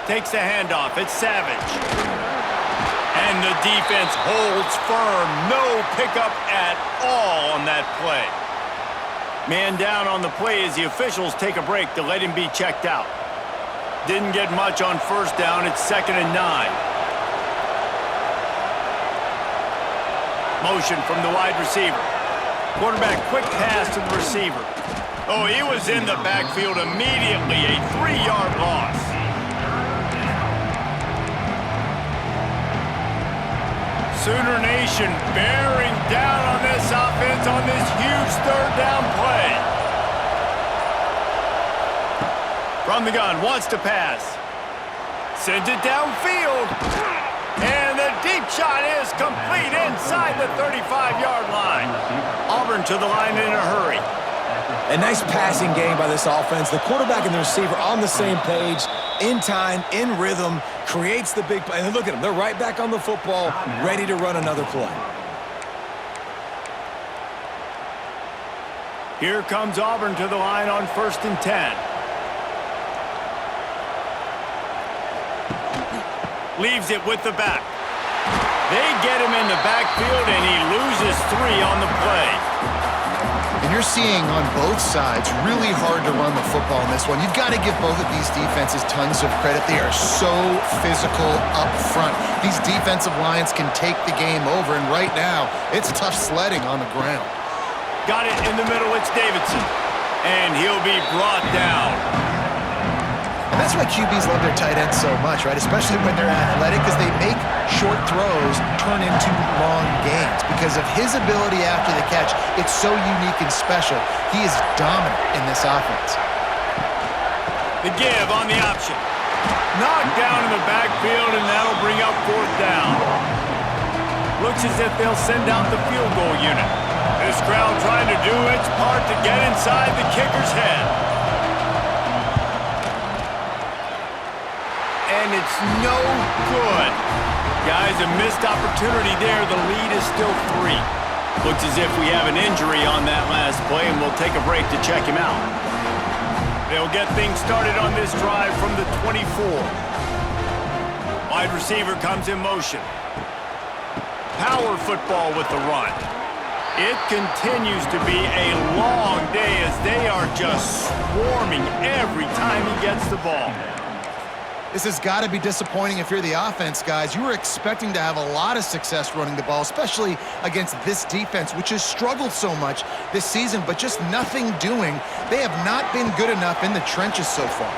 Takes the handoff. It's Savage. And the defense holds firm. No pickup at all on that play. Man down on the play as the officials take a break to let him be checked out. Didn't get much on first down. It's 2nd and 9. Motion from the wide receiver. Quarterback quick pass to the receiver. Oh, he was in the backfield immediately. A 3-yard loss. Sooner Nation bearing down on this offense on this huge 3rd down play. From the gun, wants to pass. Sends it downfield. And the deep shot is complete inside the 35-yard line. Auburn to the line in a hurry. A nice passing game by this offense. The quarterback and the receiver on the same page, in time, in rhythm, creates the big play. And look at them. They're right back on the football, ready to run another play. Here comes Auburn to the line on 1st and 10. Leaves it with the back. They get him in the backfield, and he loses 3 on the play. And you're seeing on both sides really hard to run the football in this one. You've got to give both of these defenses tons of credit. They are so physical up front. These defensive lines can take the game over, and right now, it's tough sledding on the ground. Got it in the middle. It's Davidson. And he'll be brought down. And that's why QBs love their tight ends so much, right? Especially when they're athletic, because they make short throws turn into long gains. Because of his ability after the catch, it's so unique and special. He is dominant in this offense. The give on the option. Knocked down in the backfield, and that'll bring up 4th down. Looks as if they'll send out the field goal unit. This crowd trying to do its part to get inside the kicker's head. And it's no good. Guys, a missed opportunity there. The lead is still 3. Looks as if we have an injury on that last play, and we'll take a break to check him out. They'll get things started on this drive from the 24. Wide receiver comes in motion. Power football with the run. It continues to be a long day as they are just swarming every time he gets the ball. This has got to be disappointing if you're the offense, guys. You were expecting to have a lot of success running the ball, especially against this defense, which has struggled so much this season, but just nothing doing. They have not been good enough in the trenches so far.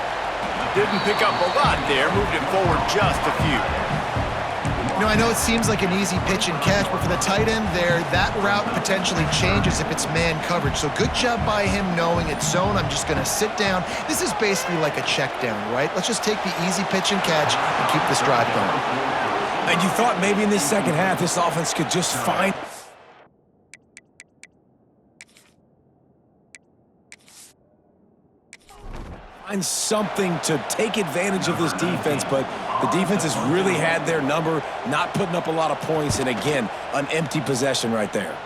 Didn't pick up a lot there, moved it forward just a few. You know, I know it seems like an easy pitch and catch, but for the tight end there, that route potentially changes if it's man coverage. So good job by him knowing it's zone. I'm just going to sit down. This is basically like a check down, right? Let's just take the easy pitch and catch and keep this drive going. And you thought maybe in this second half this offense could just find something to take advantage of this defense, but the defense has really had their number, not putting up a lot of points, and again, an empty possession right there.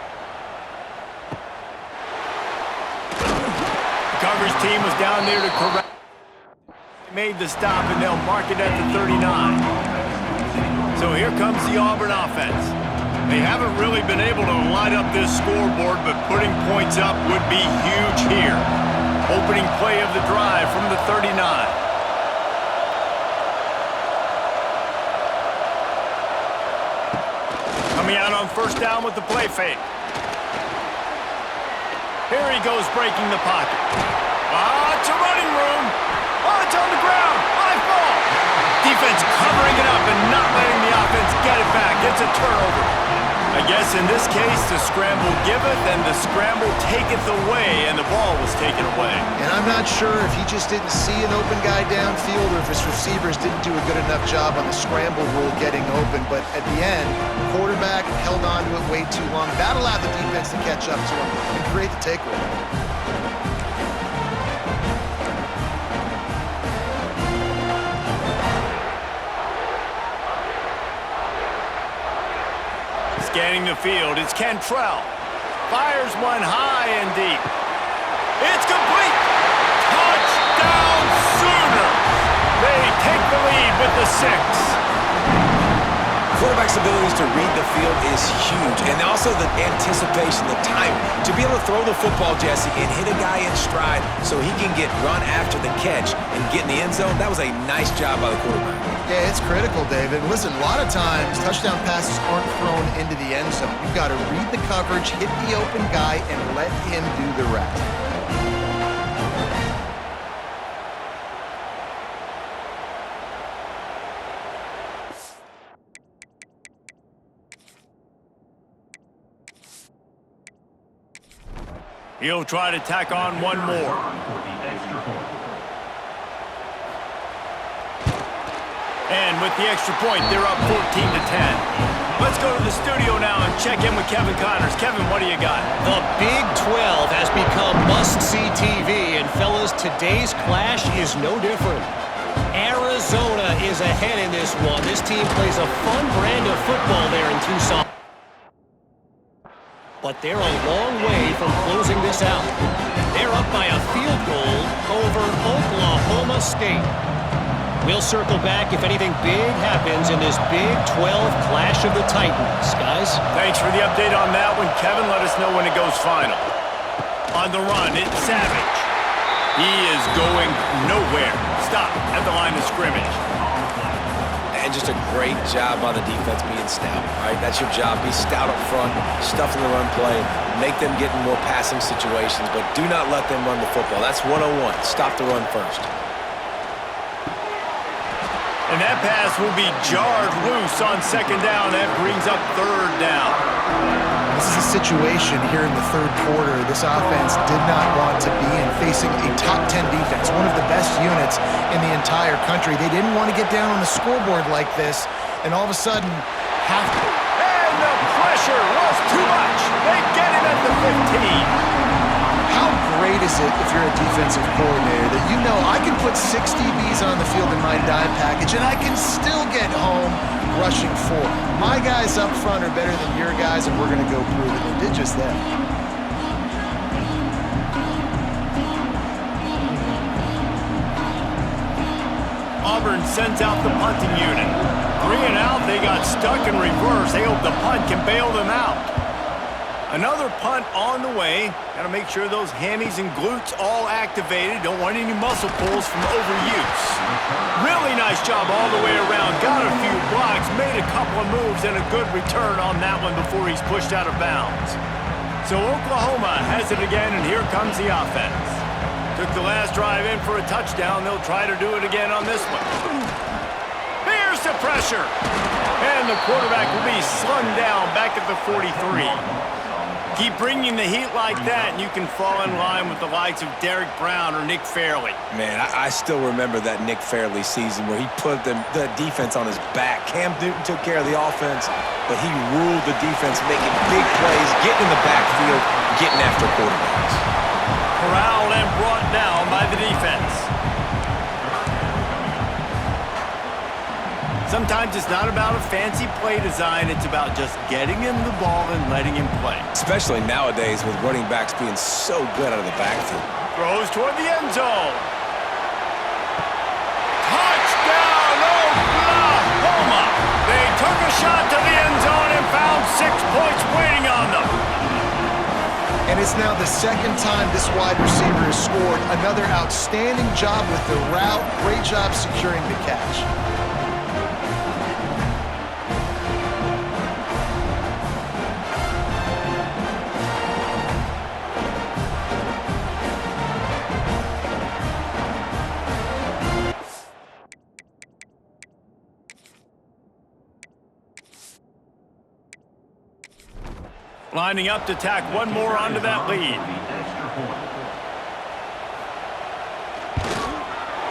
The coverage team was down there to correct. They made the stop, and they'll mark it at the 39. So here comes the Auburn offense. They haven't really been able to light up this scoreboard, but putting points up would be huge here. Opening play of the drive from the 39. Coming out on 1st down with the play fake. Here he goes breaking the pocket. It's a running room. It's on the ground. High ball. Defense covering it up and not letting the offense get it back. It's a turnover. I guess in this case, the scramble giveth and the scramble taketh away, and the ball was taken away. And I'm not sure if he just didn't see an open guy downfield or if his receivers didn't do a good enough job on the scramble rule getting open. But at the end, quarterback held on to it way too long. That allowed the defense to catch up to him and create the takeaway. Scanning the field, it's Cantrell. Fires one high and deep. It's complete! Touchdown Sooners! They take the lead 6. Quarterback's abilities to read the field is huge, and also the anticipation, the timing. To be able to throw the football, Jesse, and hit a guy in stride so he can get run after the catch and get in the end zone, that was a nice job by the quarterback. Yeah, it's critical, David. Listen, a lot of times touchdown passes aren't thrown into the end zone. You've got to read the coverage, hit the open guy, and let him do the rest. He'll try to tack on one more. And with the extra point, they're up 14-10. Let's go to the studio now and check in with Kevin Connors. Kevin, what do you got? The Big 12 has become must-see TV, and fellas, today's clash is no different. Arizona is ahead in this one. This team plays a fun brand of football there in Tucson. But they're a long way from closing this out. They're up by a field goal over Oklahoma State. We'll circle back if anything big happens in this Big 12 clash of the Titans. Guys? Thanks for the update on that one, Kevin. Let us know when it goes final. On the run, it's Savage. He is going nowhere. Stop at the line of scrimmage. And just a great job on the defense being stout, right? That's your job. Be stout up front, stuff in the run play, make them get in more passing situations, but do not let them run the football. That's 101. Stop the run first. And that pass will be jarred loose on second down. That brings up third down. This is a situation here in the third quarter this offense did not want to be in, facing a top 10 defense, one of the best units in the entire country. They didn't want to get down on the scoreboard like this, and all of a sudden, And the pressure was too much. They get him at the 15. How great is it if you're a defensive coordinator that you know I can put 6 DBs on the field in my dime package and I can still get home rushing 4. My guys up front are better than your guys, and we're going to go prove it. They did just that. Auburn sends out the punting unit. 3 and out, they got stuck in reverse. They hope the punt can bail them out. Another punt on the way. Got to make sure those hammies and glutes all activated. Don't want any muscle pulls from overuse. Really nice job all the way around. Got a few blocks, made a couple of moves, and a good return on that one before he's pushed out of bounds. So Oklahoma has it again, and here comes the offense. Took the last drive in for a touchdown. They'll try to do it again on this one. Here's the pressure. And the quarterback will be slung down back at the 43. Keep bringing the heat like that, and you can fall in line with the likes of Derek Brown or Nick Fairley. Man, I still remember that Nick Fairley season where he put the defense on his back. Cam Newton took care of the offense, but he ruled the defense, making big plays, getting in the backfield, getting after quarterbacks. Corralled and brought down by the defense. Sometimes it's not about a fancy play design. It's about just getting him the ball and letting him play. Especially nowadays with running backs being so good out of the backfield. Throws toward the end zone. Touchdown, Oklahoma! They took a shot to the end zone and found 6 points waiting on them. And it's now the second time this wide receiver has scored. Another outstanding job with the route. Great job securing the catch. Lining up to tack one more onto that lead.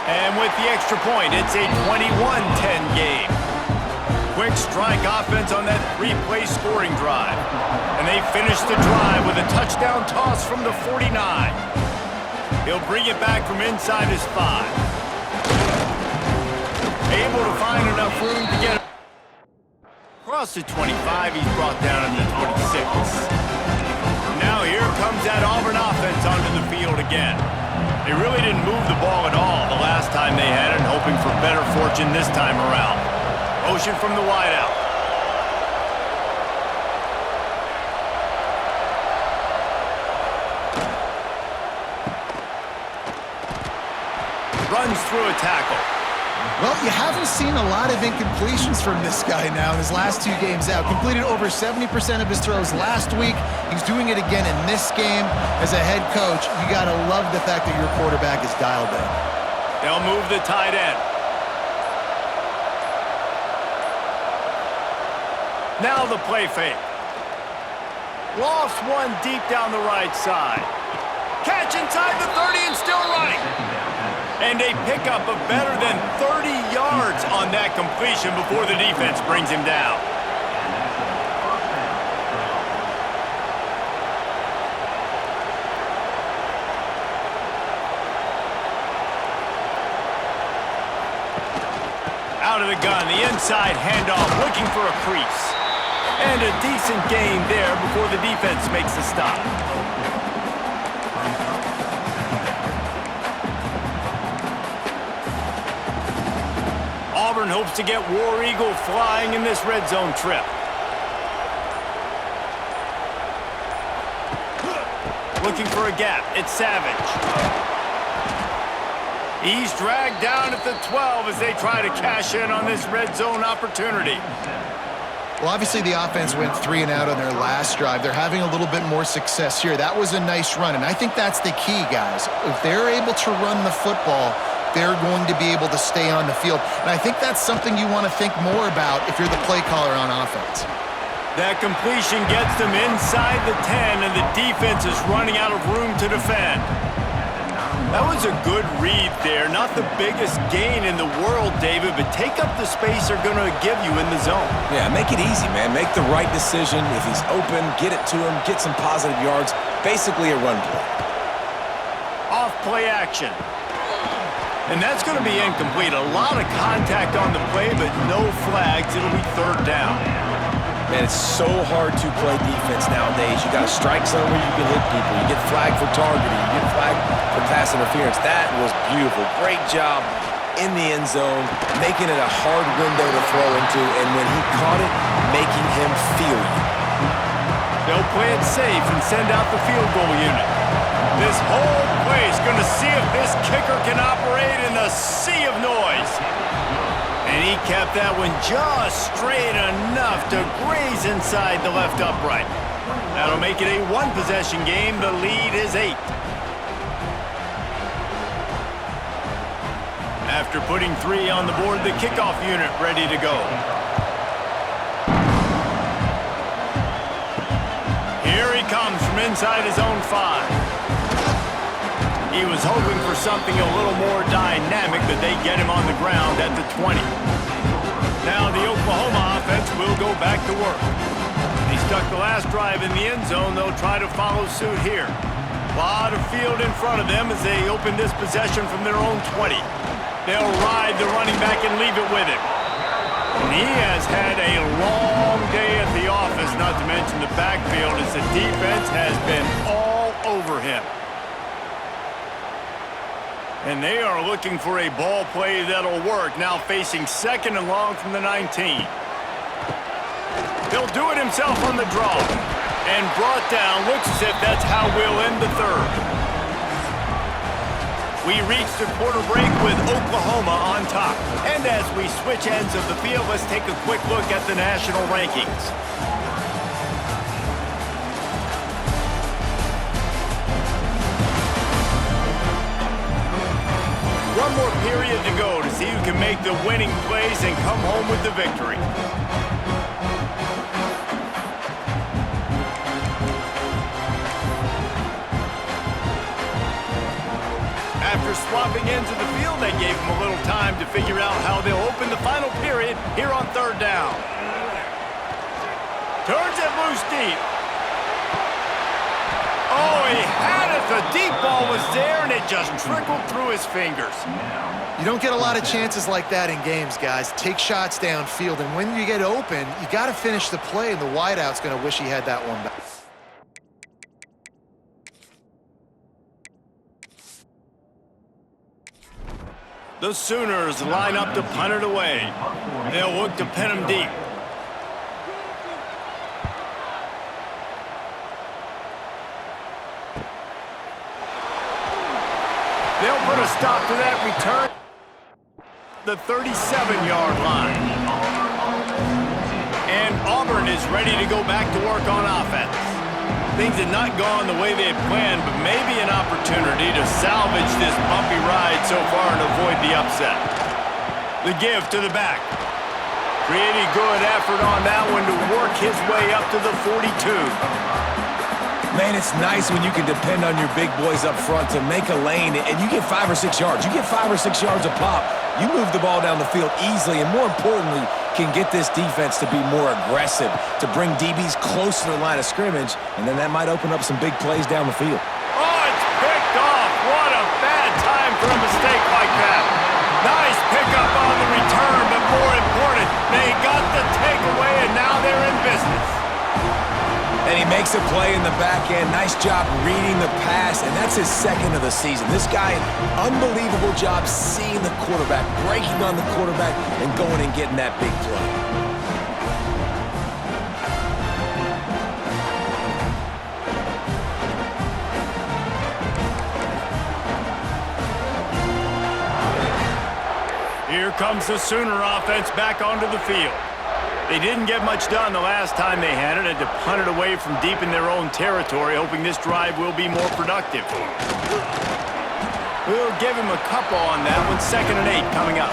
And with the extra point, it's a 21-10 game. Quick strike offense on that 3-play scoring drive. And they finish the drive with a touchdown toss from the 49. He'll bring it back from inside his 5. Able to find enough room to get it. Across the 25, he's brought down at the 26. Now here comes that Auburn offense onto the field again. They really didn't move the ball at all the last time they had it, hoping hoping for better fortune this time around. Motion from the wideout. Runs through a tackle. Well, you haven't seen a lot of incompletions from this guy now in his last 2 games out. Completed over 70% of his throws last week. He's doing it again in this game. As a head coach, you got to love the fact that your quarterback is dialed in. They'll move the tight end. Now the play fake. Lost one deep down the right side. Catch inside the 30 and still running. And a pickup of better than 30 yards on that completion before the defense brings him down. Out of the gun, the inside handoff, looking for a crease. And a decent gain there before the defense makes the stop. Auburn hopes to get War Eagle flying in this red zone trip. Looking for a gap. It's Savage. He's dragged down at the 12 as they try to cash in on this red zone opportunity. Well, obviously the offense went 3 and out on their last drive. They're having a little bit more success here. That was a nice run, and I think that's the key, guys. If they're able to run the football, they're going to be able to stay on the field. And I think that's something you want to think more about if you're the play caller on offense. That completion gets them inside the 10, and the defense is running out of room to defend. That was a good read there. Not the biggest gain in the world, David, but take up the space they're going to give you in the zone. Yeah, make it easy, man. Make the right decision. If he's open, get it to him, get some positive yards. Basically a run play. Off play action. And that's going to be incomplete. A lot of contact on the play, but no flags. It'll be 3rd down. Man, it's so hard to play defense nowadays. You got to strike somewhere you can hit people. You get flagged for targeting. You get flagged for pass interference. That was beautiful. Great job in the end zone, making it a hard window to throw into, and when he caught it, making him feel you. They'll play it safe and send out the field goal unit. This whole place going to see if this kicker can operate in the sea of noise. And he kept that one just straight enough to graze inside the left upright. That'll make it a 1-possession game. The lead is 8. After putting 3 on the board, the kickoff unit ready to go. Here he comes from inside his own 5. He was hoping for something a little more dynamic, but they get him on the ground at the 20. Now the Oklahoma offense will go back to work. They stuck the last drive in the end zone. They'll try to follow suit here. A lot of field in front of them as they open this possession from their own 20. They'll ride the running back and leave it with him. And he has had a long day at the office, not to mention the backfield, as the defense has been all over him. And they are looking for a ball play that'll work, now facing 2nd and long from the 19. He'll do it himself on the draw. And brought down, looks as if that's how we'll end the 3rd. We reach the quarter break with Oklahoma on top. And as we switch ends of the field, let's take a quick look at the national rankings. One more period to go to see who can make the winning plays and come home with the victory. After swapping ends of the field, they gave them a little time to figure out how they'll open the final period here on 3rd down. Turns it loose deep. Oh, he had it. The deep ball was there, and it just trickled through his fingers. You don't get a lot of chances like that in games, guys. Take shots downfield, and when you get open, you got to finish the play, and the wideout's going to wish he had that one back. The Sooners line up to punt it away. They'll look to pin them deep. They'll put a stop to that return. The 37-yard line. And Auburn is ready to go back to work on offense. Things had not gone the way they had planned, but maybe an opportunity to salvage this bumpy ride so far and avoid the upset. The give to the back. Pretty good effort on that one to work his way up to the 42. Man, it's nice when you can depend on your big boys up front to make a lane, and you get 5 or 6 yards. You get 5 or 6 yards a pop. You move the ball down the field easily, and more importantly, can get this defense to be more aggressive, to bring DBs close to the line of scrimmage, and then that might open up some big plays down the field. Oh, it's picked off. What a bad time for a mistake like that. Nice pickup on the return, but more important, they got the takeaway, and now they're in business. And he makes a play in the back end. Nice job reading the pass, and that's his second of the season. This guy, unbelievable job seeing the quarterback, breaking on the quarterback, and going and getting that big play. Here comes the Sooner offense back onto the field. They didn't get much done the last time they had it, and to punt it away from deep in their own territory, hoping this drive will be more productive. We'll give him a couple on that one. 2nd and 8 coming up.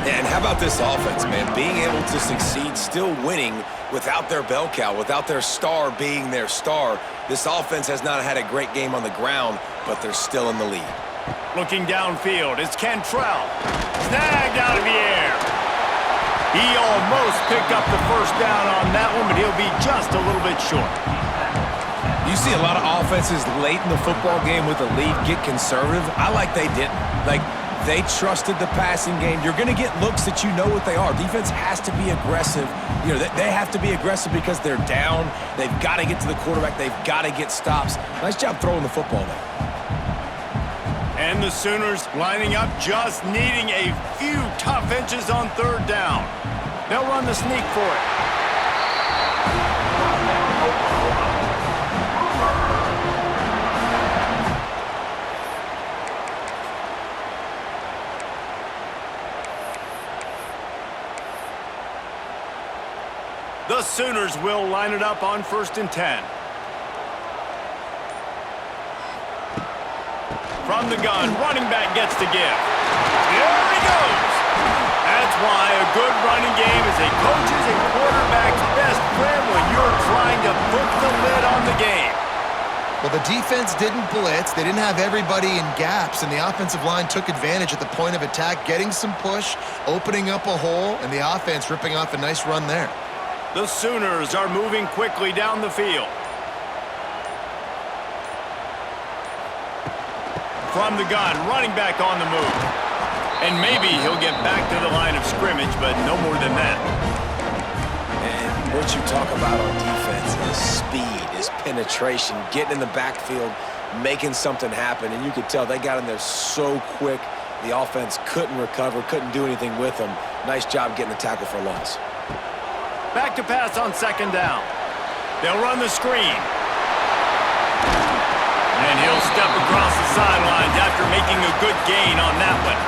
And how about this offense, man? Being able to succeed, still winning without their bell cow, without their star being their star. This offense has not had a great game on the ground, but they're still in the lead. Looking downfield, it's Cantrell. Snagged out of the air. He almost picked up the first down on that one, but he'll be just a little bit short. You see a lot of offenses late in the football game with a lead get conservative. I like they didn't. Like, they trusted the passing game. You're going to get looks that you know what they are. Defense has to be aggressive. You know, they have to be aggressive because they're down. They've got to get to the quarterback. They've got to get stops. Nice job throwing the football there. And the Sooners lining up, just needing a few tough inches on 3rd down. They'll run the sneak for it. The Sooners will line it up on 1st and 10. From the gun, running back gets the give. There he goes. That's why a good running game is a coach's and quarterback's best friend when you're trying to put the lid on the game. Well, the defense didn't blitz. They didn't have everybody in gaps, and the offensive line took advantage at the point of attack, getting some push, opening up a hole, and the offense ripping off a nice run there. The Sooners are moving quickly down the field. From the gun, running back on the move. And maybe he'll get back to the line of scrimmage, but no more than that. And what you talk about on defense is speed, is penetration, getting in the backfield, making something happen. And you could tell they got in there so quick, the offense couldn't recover, couldn't do anything with them. Nice job getting the tackle for loss. Back to pass on 2nd down. They'll run the screen. And he'll step across the sidelines after making a good gain on that one.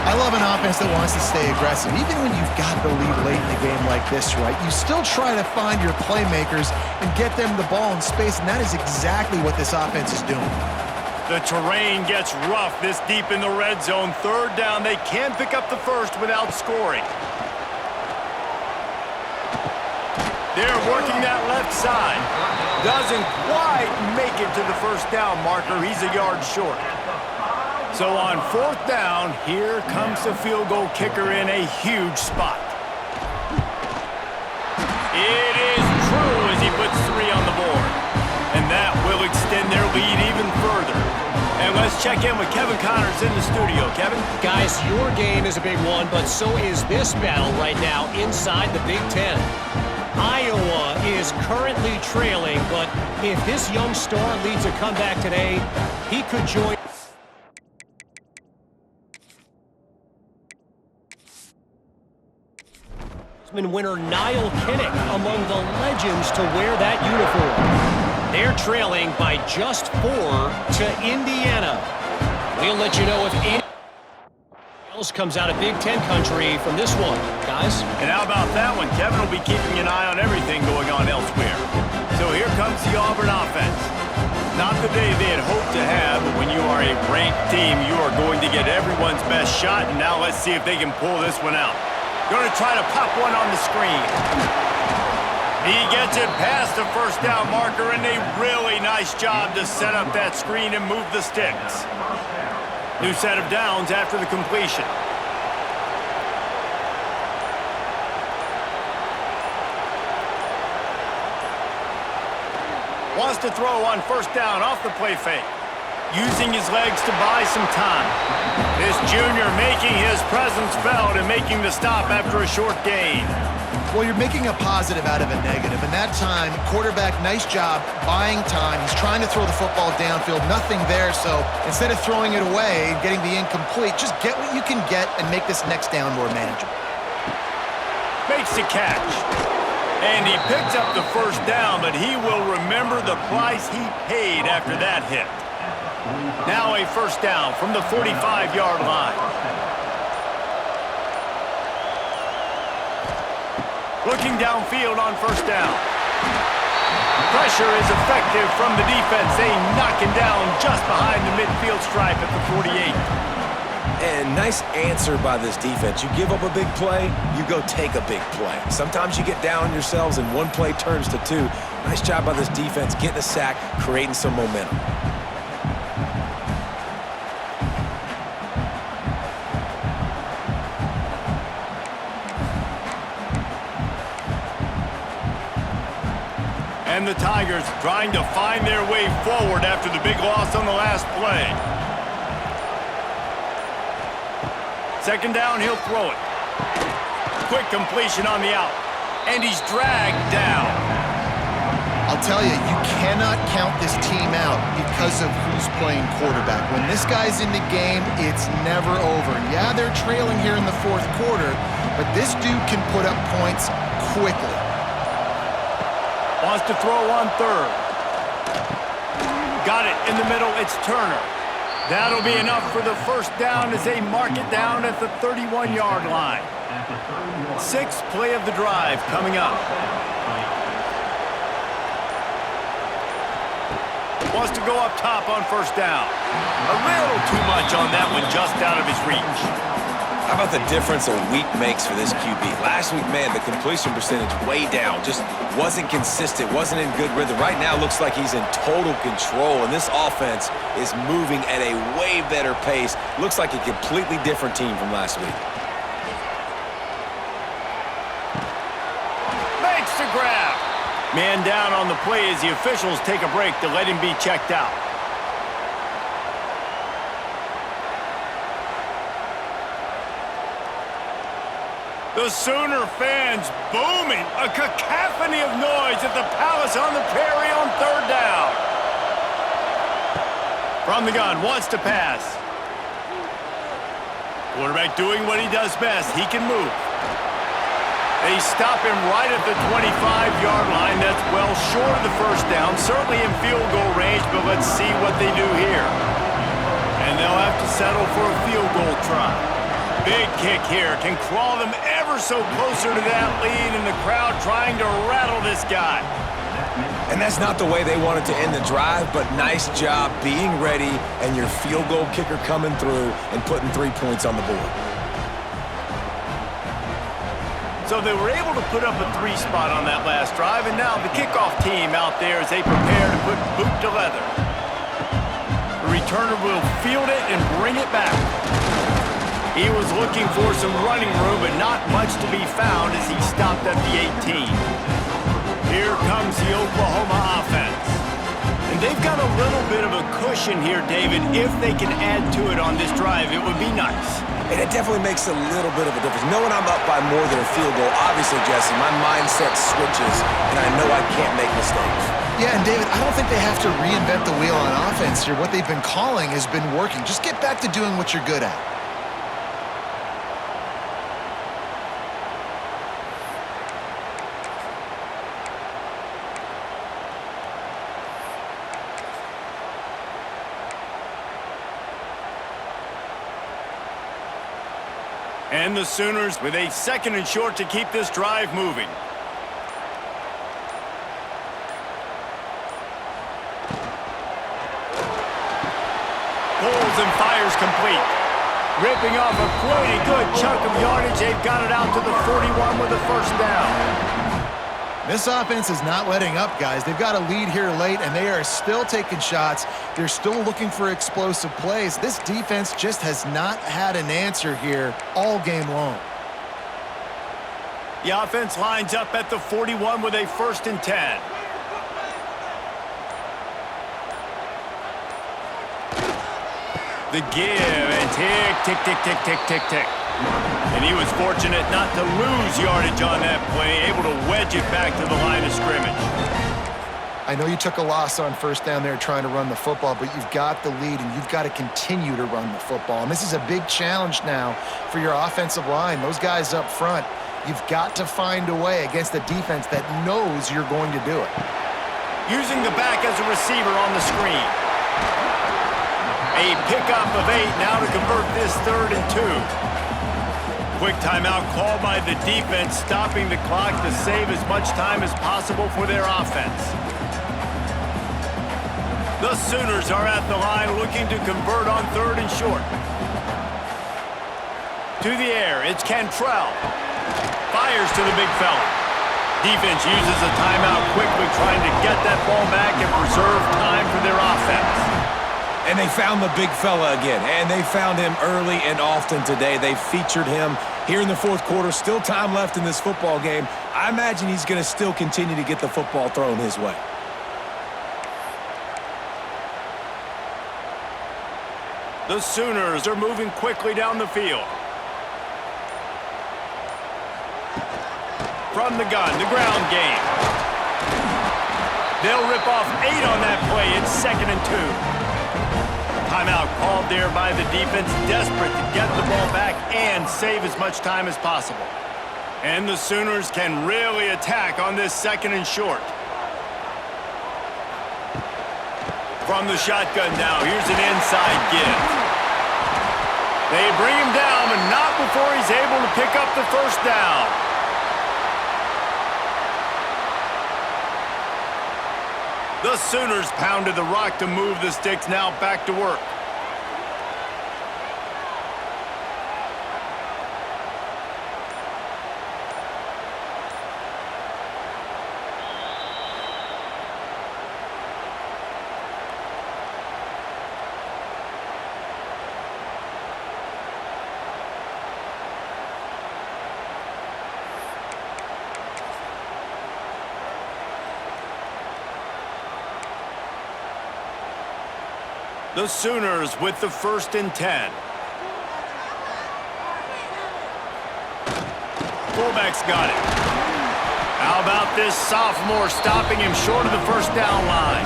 I love an offense that wants to stay aggressive. Even when you've got the lead late in the game like this, right, you still try to find your playmakers and get them the ball in space, and that is exactly what this offense is doing. The terrain gets rough this deep in the red zone. 3rd down, they can pick up the first without scoring. They're working that left side. Doesn't quite make it to the 1st down marker. He's a yard short. So on 4th down, here comes the field goal kicker in a huge spot. It is true as he puts 3 on the board. And that will extend their lead even further. And let's check in with Kevin Connors in the studio. Kevin? Guys, your game is a big one, but so is this battle right now inside the Big Ten. Iowa is currently trailing, but if this young star leads a comeback today, he could join Heisman winner Niall Kinnick among the legends to wear that uniform. They're trailing by just 4 to Indiana. We'll let you know if anyone else comes out of Big Ten country from this one, guys. And how about that one? Kevin will be keeping an eye on everything going on elsewhere. So here comes the Auburn offense. Not the day they had hoped to have, but when you are a ranked team, you are going to get everyone's best shot, and now let's see if they can pull this one out. Going to try to pop one on the screen. He gets it past the first down marker, and a really nice job to set up that screen and move the sticks. New set of downs after the completion. Wants to throw on first down off the play fake. Using his legs to buy some time. This junior making his presence felt and making the stop after a short gain. Well, you're making a positive out of a negative, and that time, quarterback, nice job buying time. He's trying to throw the football downfield, nothing there, so instead of throwing it away and getting the incomplete, just get what you can get and make this next down more manageable. Makes the catch. And he picks up the first down, but he will remember the price he paid after that hit. Now a first down from the 45-yard line. Looking downfield on first down. Pressure is effective from the defense. They knock him down just behind the midfield stripe at the 48. And nice answer by this defense. You give up a big play, you go take a big play. Sometimes you get down on yourselves and one play turns to two. Nice job by this defense, getting a sack, creating some momentum. And the Tigers trying to find their way forward after the big loss on the last play. Second down, he'll throw it. Quick completion on the out. And he's dragged down. I'll tell you, you cannot count this team out because of who's playing quarterback. When this guy's in the game, it's never over. And yeah, they're trailing here in the fourth quarter, but this dude can put up points quickly. Wants to throw on third. Got it in the middle. It's Turner. That'll be enough for the first down as they mark it down at the 31-yard line. Sixth play of the drive coming up. Wants to go up top on first down. A little too much on that one, just out of his reach. How about the difference a week makes for this QB? Last week, man, the completion percentage way down. Just wasn't consistent, wasn't in good rhythm. Right now, looks like he's in total control, and this offense is moving at a way better pace. Looks like a completely different team from last week. Makes the grab. Man down on the play as the officials take a break to let him be checked out. The Sooner fans booming, a cacophony of noise at the Palace on the Prairie on third down. From the gun, wants to pass. Quarterback doing what he does best. He can move. They stop him right at the 25-yard line. That's well short of the first down, certainly in field goal range, but let's see what they do here. And they'll have to settle for a field goal try. Big kick here, can crawl them ever so closer to that lead, and the crowd trying to rattle this guy. And that's not the way they wanted to end the drive, but nice job being ready and your field goal kicker coming through and putting 3 points on the board. So they were able to put up a 3 spot on that last drive, and now the kickoff team out there as they prepare to put boot to leather. The returner will field it and bring it back. He was looking for some running room, but not much to be found as he stopped at the 18. Here comes the Oklahoma offense. And they've got a little bit of a cushion here, David. If they can add to it on this drive, it would be nice. And it definitely makes a little bit of a difference. Knowing I'm up by more than a field goal, obviously, Jesse, my mindset switches, and I know I can't make mistakes. Yeah, and David, I don't think they have to reinvent the wheel on offense here. What they've been calling has been working. Just get back to doing what you're good at. And the Sooners with a 2nd and short to keep this drive moving. Pulls and fires complete. Ripping off a pretty good chunk of yardage. They've got it out to the 41 with a first down. This offense is not letting up, guys. They've got a lead here late, and they are still taking shots. They're still looking for explosive plays. This defense just has not had an answer here all game long. The offense lines up at the 41 with a 1st and 10. The give and tick, tick, tick, tick, tick, tick, tick. And he was fortunate not to lose yardage on that play, able to wedge it back to the line of scrimmage. I know you took a loss on first down there trying to run the football, but you've got the lead, and you've got to continue to run the football. And this is a big challenge now for your offensive line. Those guys up front, you've got to find a way against a defense that knows you're going to do it. Using the back as a receiver on the screen. A pickup of 8 now to convert this 3rd and 2. Quick timeout called by the defense, stopping the clock to save as much time as possible for their offense. The Sooners are at the line looking to convert on 3rd and short. To the air, it's Cantrell. Fires to the big fella. Defense uses a timeout quickly, trying to get that ball back and preserve time for their offense. And they found the big fella again, and they found him early and often today. They featured him here in the 4th quarter. Still time left in this football game. I imagine he's going to still continue to get the football thrown his way. The Sooners are moving quickly down the field. From the gun, the ground game. They'll rip off 8 on that play. It's 2nd and 2. Timeout called there by the defense, desperate to get the ball back and save as much time as possible. And the Sooners can really attack on this 2nd and short. From the shotgun now, here's an inside give. They bring him down, but not before he's able to pick up the first down. The Sooners pounded the rock to move the sticks, now back to work. The Sooners with the 1st and 10. Fullback's got it. How about this sophomore stopping him short of the first down line?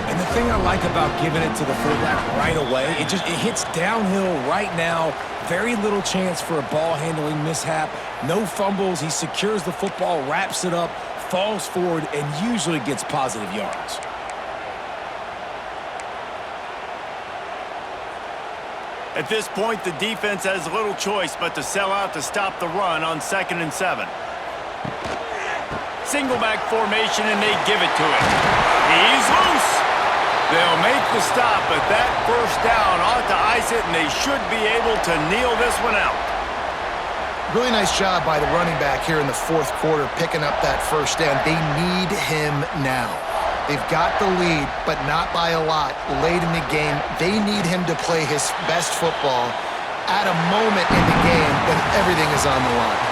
And the thing I like about giving it to the fullback right away, it hits downhill right now. Very little chance for a ball handling mishap. No fumbles. He secures the football, wraps it up, falls forward, and usually gets positive yards. At this point, the defense has little choice but to sell out to stop the run on 2nd and 7. Single back formation, and they give it to him. He's loose. They'll make the stop, but that first down ought to ice it, and they should be able to kneel this one out. Really nice job by the running back here in the 4th quarter, picking up that first down. They need him now. They've got the lead, but not by a lot late in the game. They need him to play his best football at a moment in the game when everything is on the line.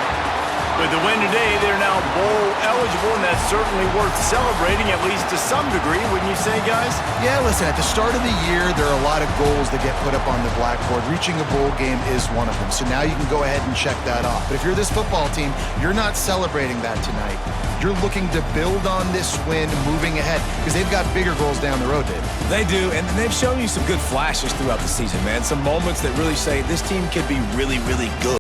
With the win today, they're now bowl eligible, and that's certainly worth celebrating, at least to some degree, wouldn't you say, guys? Yeah, listen, at the start of the year, there are a lot of goals that get put up on the blackboard. Reaching a bowl game is one of them, so now you can go ahead and check that off. But if you're this football team, you're not celebrating that tonight. You're looking to build on this win moving ahead, because they've got bigger goals down the road, Dave. They do, and they've shown you some good flashes throughout the season, man. Some moments that really say this team could be really, really good.